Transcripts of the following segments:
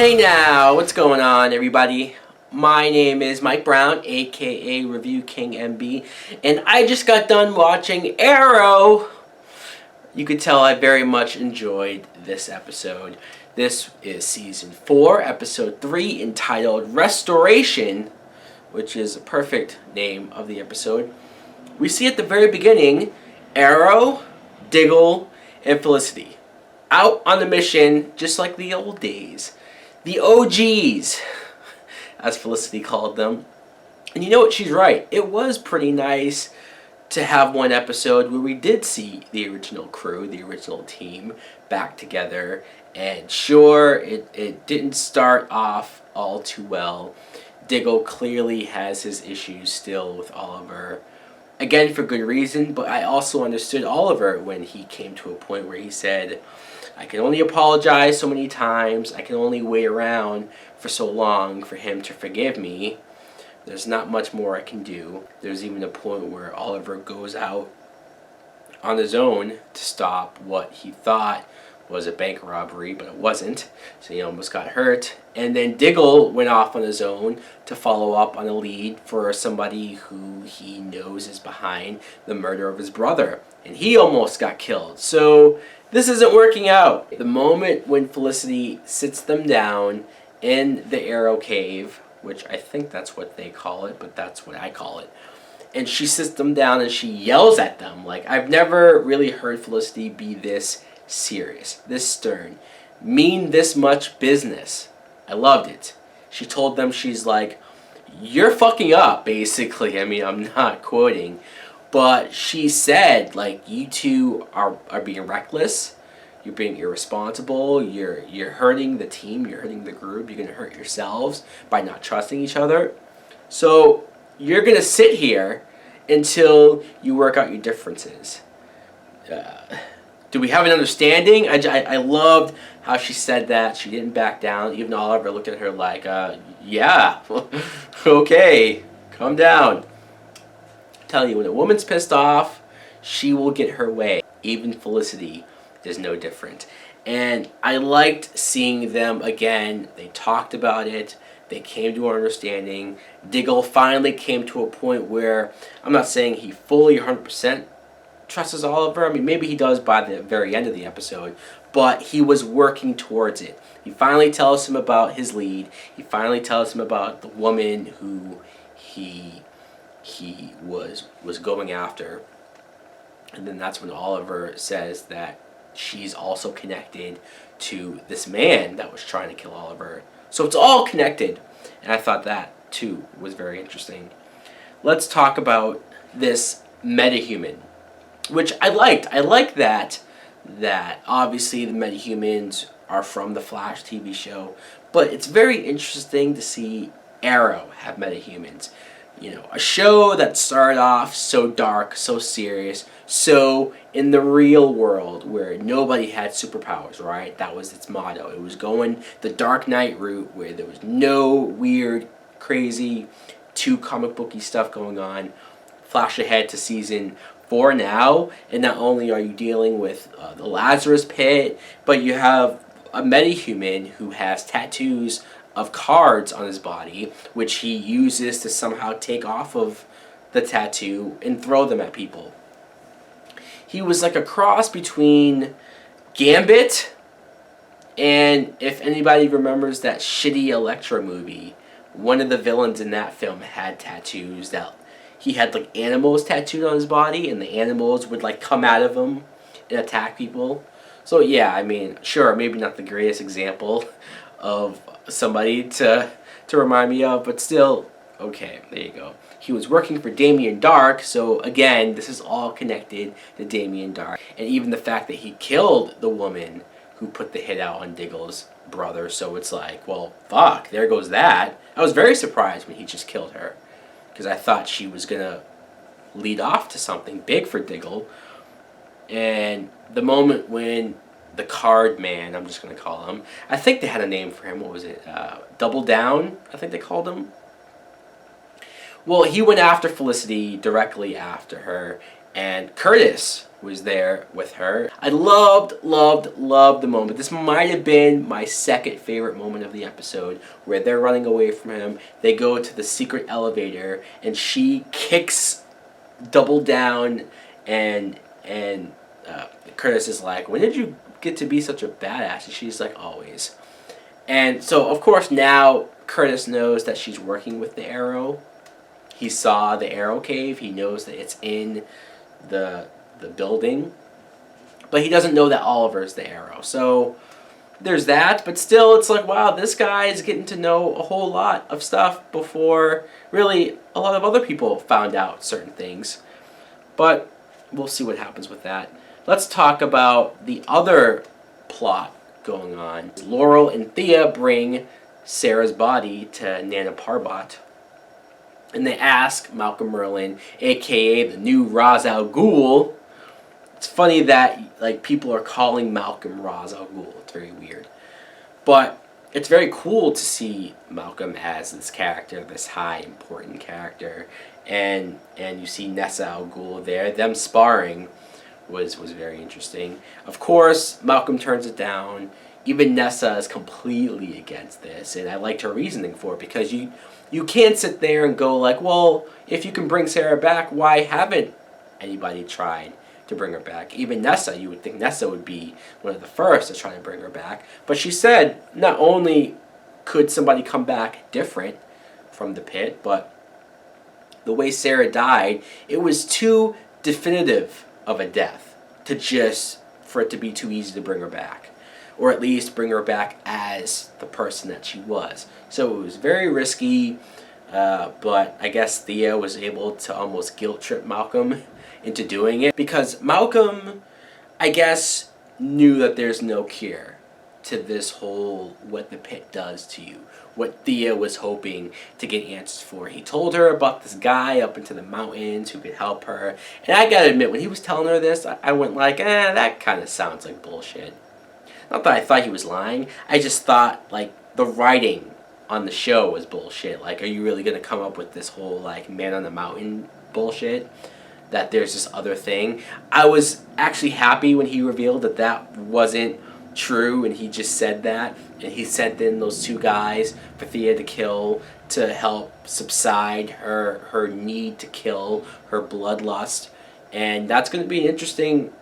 Hey now, what's going on everybody? My name is Mike Brown, aka ReviewKingMB, and I just got done watching Arrow. You could tell I very much enjoyed this episode. This is Season 4, Episode 3, entitled Restoration, which is a perfect name of the episode. We see at the very beginning, Arrow, Diggle, and Felicity out on the mission just like the old days. The OGs, as Felicity called them. And you know what, she's right. It was pretty nice to have one episode where we did see the original crew, the original team, back together. And sure, it didn't start off all too well. Diggle clearly has his issues still with Oliver. Again, for good reason, but I also understood Oliver when he came to a point where he said, I can only apologize so many times, I can only wait around for so long for him to forgive me. There's not much more I can do. There's even a point where Oliver goes out on his own to stop what he thought was a bank robbery, but it wasn't, so he almost got hurt. And then Diggle went off on his own to follow up on a lead for somebody who he knows is behind the murder of his brother, and he almost got killed. So this isn't working out. The moment when Felicity sits them down in the Arrow Cave, which I think that's what they call it, but that's what I call it, and she sits them down and she yells at them. Like, I've never really heard Felicity be this serious, this stern, mean this much business. I loved it. She told them, she's like, you're fucking up, basically. I mean, I'm not quoting, but she said, like, you two are being reckless, you're being irresponsible, you're hurting the team, you're hurting the group, you're gonna hurt yourselves by not trusting each other. So you're gonna sit here until you work out your differences. Do we have an understanding? I loved how she said that. She didn't back down. Even Oliver looked at her like, yeah, okay, calm down. I'm telling you, when a woman's pissed off, she will get her way. Even Felicity is no different. And I liked seeing them again. They talked about it. They came to an understanding. Diggle finally came to a point where, I'm not saying he fully 100% trusts Oliver. I mean, maybe he does by the very end of the episode, but he was working towards it. He finally tells him about his lead. He finally tells him about the woman who he was going after. And then that's when Oliver says that she's also connected to this man that was trying to kill Oliver. So it's all connected. And I thought that, too, was very interesting. Let's talk about this metahuman, which I liked. I liked that obviously the metahumans are from the Flash TV show, but it's very interesting to see Arrow have metahumans. You know, a show that started off so dark, so serious, so in the real world where nobody had superpowers, right? That was its motto. It was going the Dark Knight route where there was no weird, crazy, too comic booky stuff going on. Flash ahead to Season 4 now, and not only are you dealing with the Lazarus Pit, but you have a metahuman who has tattoos of cards on his body, which he uses to somehow take off of the tattoo and throw them at people. He was like a cross between Gambit and, if anybody remembers that shitty Elektra movie, one of the villains in that film had tattoos that he had like animals tattooed on his body, and the animals would like come out of him and attack people. So yeah, I mean, sure, maybe not the greatest example of somebody to remind me of, but still, okay, there you go. He was working for Damien Dark, so again, this is all connected to Damien Dark. And even the fact that he killed the woman who put the hit out on Diggle's brother, so it's like, well, fuck, there goes that. I was very surprised when he just killed her, because I thought she was going to lead off to something big for Diggle. And the moment when the card man, I'm just going to call him, I think they had a name for him, what was it, Double Down, I think they called him. Well, he went after Felicity directly after her, and Curtis was there with her. I loved the moment. This might have been my second favorite moment of the episode, where they're running away from him. They go to the secret elevator, and she kicks double down, and Curtis is like, when did you get to be such a badass? And she's like, always. And so, of course, now Curtis knows that she's working with the Arrow. He saw the Arrow cave. He knows that it's in the building. But he doesn't know that Oliver's the Arrow. So there's that. But still, it's like, wow, this guy is getting to know a whole lot of stuff before really a lot of other people found out certain things. But we'll see what happens with that. Let's talk about the other plot going on. Laurel and Thea bring Sarah's body to Nana Parbat, and they ask Malcolm Merlyn, aka the new Ra's al Ghul. It's funny that like people are calling Malcolm Ra's al Ghul. It's very weird, but it's very cool to see Malcolm as this character, this high important character, and you see Nessa al Ghul there. Them sparring was very interesting. Of course, Malcolm turns it down. Even Nessa is completely against this, and I liked her reasoning for it, because you can't sit there and go like, well, if you can bring Sarah back, why haven't anybody tried to bring her back? Even Nessa, you would think Nessa would be one of the first to try to bring her back. But she said not only could somebody come back different from the pit, but the way Sarah died, it was too definitive of a death for it to be too easy to bring her back, or at least bring her back as the person that she was. So it was very risky, but I guess Thea was able to almost guilt trip Malcolm into doing it, because Malcolm, I guess, knew that there's no cure to this whole what the pit does to you, what Thea was hoping to get answers for. He told her about this guy up into the mountains who could help her, and I gotta admit, when he was telling her this, I went like, that kind of sounds like bullshit. Not that I thought he was lying, I just thought, like, the writing on the show was bullshit. Like, are you really gonna come up with this whole, like, man on the mountain bullshit? That there's this other thing? I was actually happy when he revealed that that wasn't true, and he just said that, and he sent in those two guys for Thea to kill to help subside her need to kill, her bloodlust. And that's going to be an interesting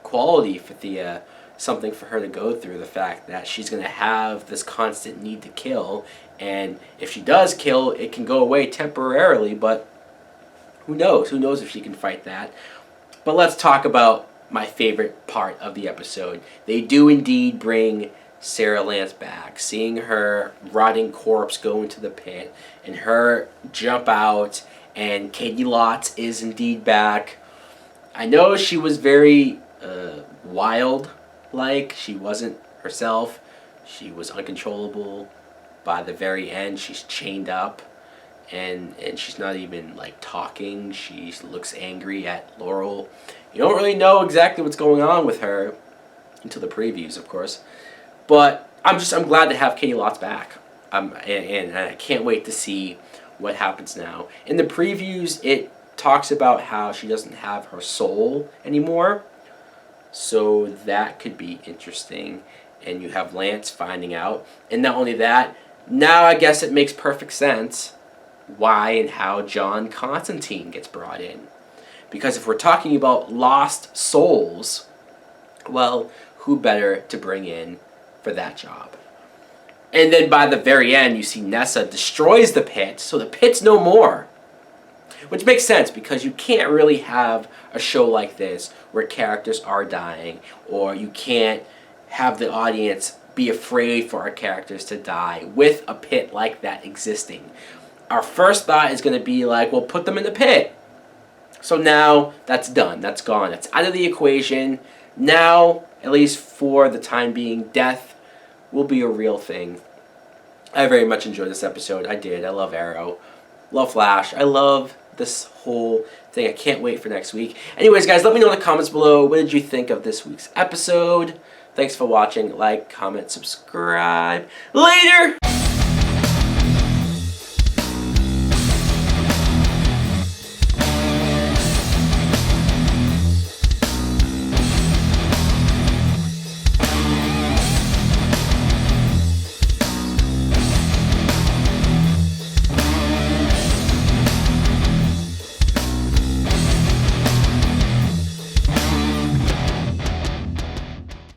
quality for Thea, something for her to go through, the fact that she's going to have this constant need to kill, and if she does kill, it can go away temporarily, but who knows if she can fight that. But let's talk about my favorite part of the episode. They do indeed bring Sarah Lance back. Seeing her rotting corpse go into the pit, and her jump out, and Katie Lotz is indeed back. I know she was very wild, like she wasn't herself. She was uncontrollable. By the very end, she's chained up, and she's not even like talking. She looks angry at Laurel. You don't really know exactly what's going on with her until the previews, of course. But I'm glad to have Katie Lotz back. And I can't wait to see what happens now. In the previews, it talks about how she doesn't have her soul anymore. So that could be interesting. And you have Lance finding out. And not only that, now I guess it makes perfect sense why and how John Constantine gets brought in. Because if we're talking about lost souls, well, who better to bring in for that job? And then by the very end, you see Nessa destroys the pit, so the pit's no more. Which makes sense, because you can't really have a show like this where characters are dying, or you can't have the audience be afraid for our characters to die with a pit like that existing. Our first thought is going to be like, well, put them in the pit. So now that's done. That's gone. That's out of the equation. Now, at least for the time being, death will be a real thing. I very much enjoyed this episode. I did. I love Arrow. Love Flash. I love this whole thing. I can't wait for next week. Anyways, guys, let me know in the comments below, what did you think of this week's episode? Thanks for watching. Like, comment, subscribe. Later!